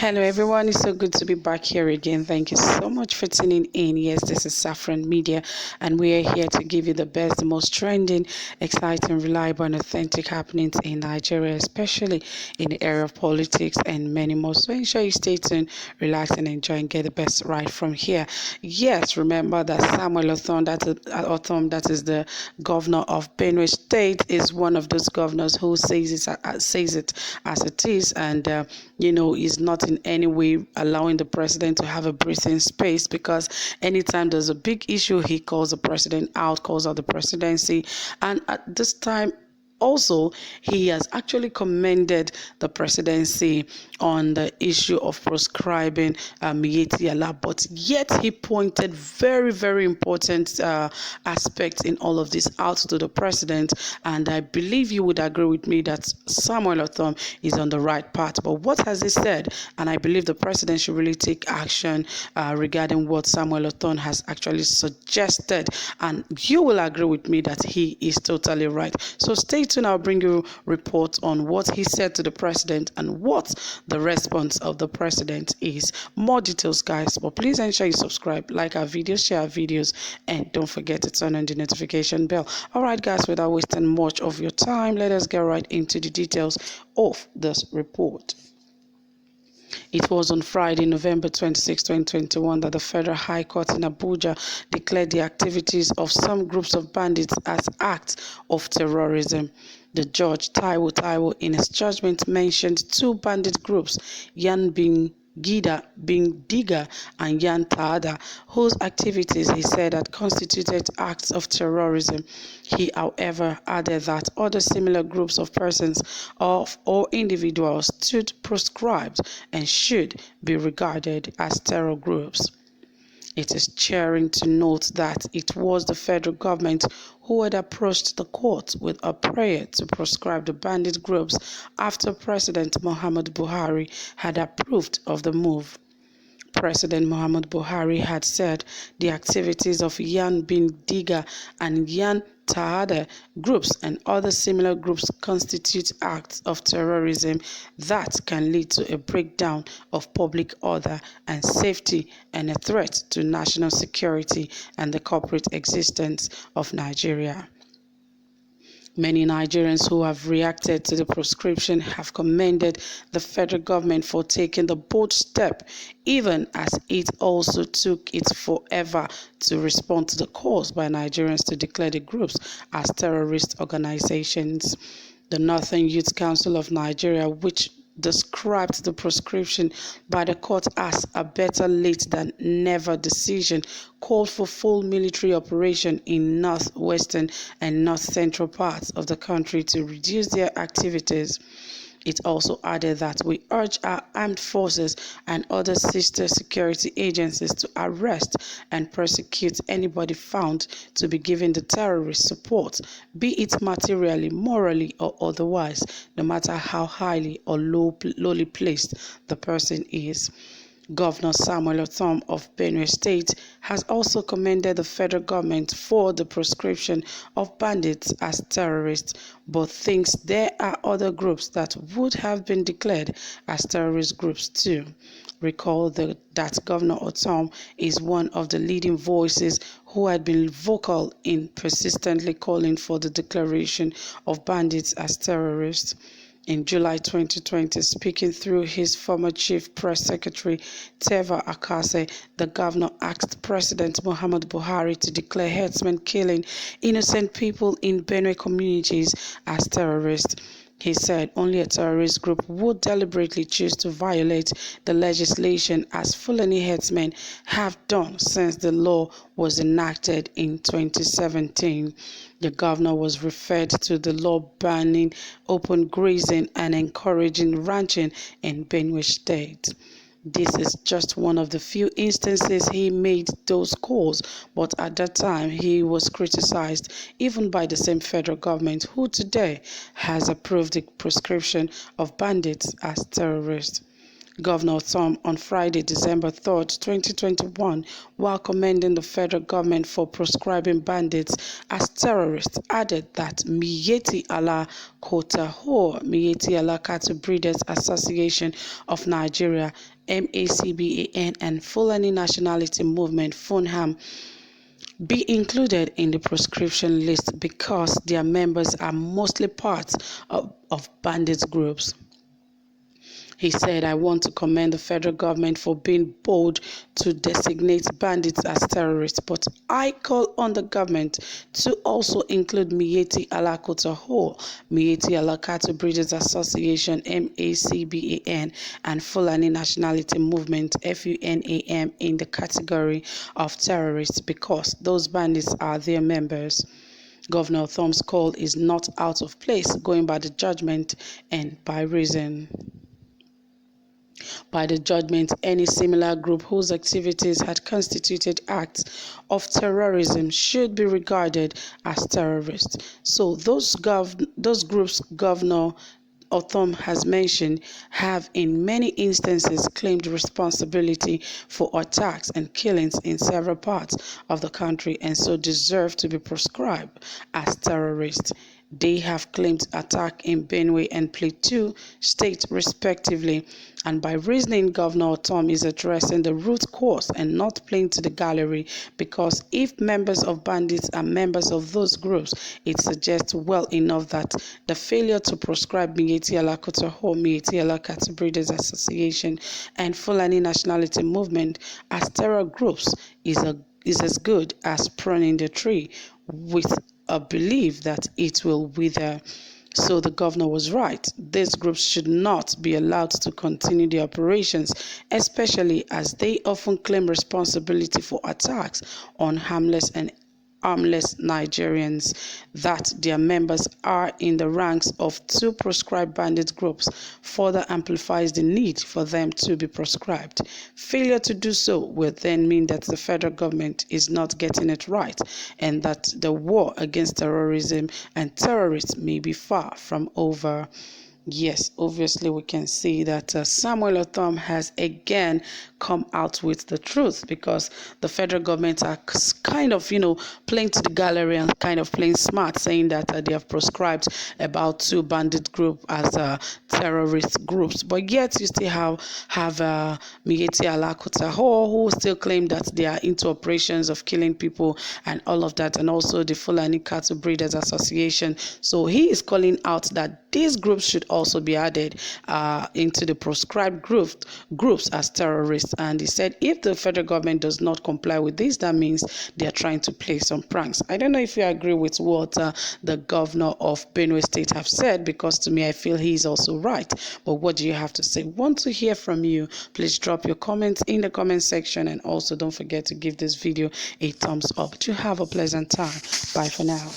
Hello everyone, it's so good to be back here again. Thank you so much for tuning in. Yes, this is Saffron Media, and we are here to give you the best, the most trending, exciting, reliable, and authentic happenings in Nigeria, especially in the area of politics and many more. So ensure you stay tuned, relax, and enjoy and get the best right from here. Yes, remember that Samuel Ortom, that is the governor of Benue State, is one of those governors who says it as it is, and is not in any way allowing the president to have a breathing space, because anytime there's a big issue, he calls the president out, calls out the presidency. And at this time, also, he has actually commended the presidency on the issue of proscribing Miyetti Allah, but yet he pointed very, very important aspects in all of this out to the president, and I believe you would agree with me that Samuel Ortom is on the right path. But what has he said? And I believe the president should really take action regarding what Samuel Ortom has actually suggested, and you will agree with me that he is totally right. So stay tuned. I'll bring you reports on what he said to the president and what the response of the president is. More details, guys, but please ensure you subscribe, like our videos, share our videos, and don't forget to turn on the notification bell. All right, guys, without wasting much of your time, let us get right into the details of this report. It was on Friday, November 26, 2021, that the Federal High Court in Abuja declared the activities of some groups of bandits as acts of terrorism. The judge, Taiwo, in his judgment mentioned two bandit groups, Yan Diga and Yan Taada, whose activities he said had constituted acts of terrorism. He, however, added that other similar groups of persons or individuals stood proscribed and should be regarded as terror groups. It is cheering to note that it was the federal government who had approached the court with a prayer to proscribe the bandit groups after President Muhammad Buhari had approved of the move. President Muhammad Buhari had said the activities of Yan Diga and Yan Taada groups and other similar groups constitute acts of terrorism that can lead to a breakdown of public order and safety and a threat to national security and the corporate existence of Nigeria. Many Nigerians who have reacted to the proscription have commended the federal government for taking the bold step, even as it also took it forever to respond to the calls by Nigerians to declare the groups as terrorist organizations. The Northern Youth Council of Nigeria, which described the proscription by the court as a better late than never decision, called for full military operation in northwestern and north central parts of the country to reduce their activities. It also added that we urge our armed forces and other sister security agencies to arrest and prosecute anybody found to be giving the terrorist support, be it materially, morally, or otherwise, no matter how highly or lowly placed the person is. Governor Samuel Ortom of Benue State has also commended the federal government for the proscription of bandits as terrorists, but thinks there are other groups that would have been declared as terrorist groups too. Recall that Governor Ortom is one of the leading voices who had been vocal in persistently calling for the declaration of bandits as terrorists. In July 2020, speaking through his former chief press secretary, Teva Akase, the governor asked President Muhammad Buhari to declare herdsmen killing innocent people in Benue communities as terrorists. He said only a terrorist group would deliberately choose to violate the legislation, as Fulani herdsmen have done since the law was enacted in 2017. The governor was referred to the law banning open grazing and encouraging ranching in Benue State. This is just one of the few instances he made those calls, but at that time he was criticized even by the same federal government who today has approved the proscription of bandits as terrorists. Governor Ortom on Friday, December 3rd, 2021, while commending the federal government for proscribing bandits as terrorists, added that Miyetti Allah Miyetti Allah Cattle Breeders Association of Nigeria, MACBAN, and Fulani Nationality Movement, FUNHAM, be included in the proscription list because their members are mostly part of bandit groups. He said, I want to commend the federal government for being bold to designate bandits as terrorists, but I call on the government to also include Miyetti Allah Miyetti Allah Cattle Breeders Association, MACBAN, and Fulani Nationality Movement, FUNAM, in the category of terrorists because those bandits are their members. Governor Ortom's call is not out of place, going by the judgment and by reason. By the judgment, any similar group whose activities had constituted acts of terrorism should be regarded as terrorists. So those groups Governor Ortom has mentioned have in many instances claimed responsibility for attacks and killings in several parts of the country and so deserve to be proscribed as terrorists. They have claimed attack in Benue and Plateau State respectively, and by reasoning, Governor Ortom is addressing the root cause and not playing to the gallery, because if members of bandits are members of those groups, it suggests well enough that the failure to proscribe Miyetti Allah Miyetti Allah Cattle Breeders Association, and Fulani Nationality Movement as terror groups is as good as pruning the tree with a belief that it will wither. So the governor was right. These groups should not be allowed to continue their operations, especially as they often claim responsibility for attacks on harmless and armless Nigerians. That their members are in the ranks of two proscribed bandit groups further amplifies the need for them to be proscribed. Failure to do so will then mean that the federal government is not getting it right, and that the war against terrorism and terrorists may be far from over. Yes, obviously we can see that Samuel Ortom has again come out with the truth, because the federal government are kind of, playing to the gallery and kind of playing smart, saying that they have proscribed about two bandit groups as terrorist groups. But yet you still have Miyetti Allah who still claim that they are into operations of killing people and all of that, and also the Fulani Cattle Breeders Association. So he is calling out that these groups should also be added into the proscribed groups as terrorists. And he said if the federal government does not comply with this, that means they are trying to play some pranks. I don't know if you agree with what the governor of Benue State have said, because to me I feel he is also right. But what do you have to say? Want to hear from you? Please drop your comments in the comment section, and also don't forget to give this video a thumbs up. To have a pleasant time. Bye for now.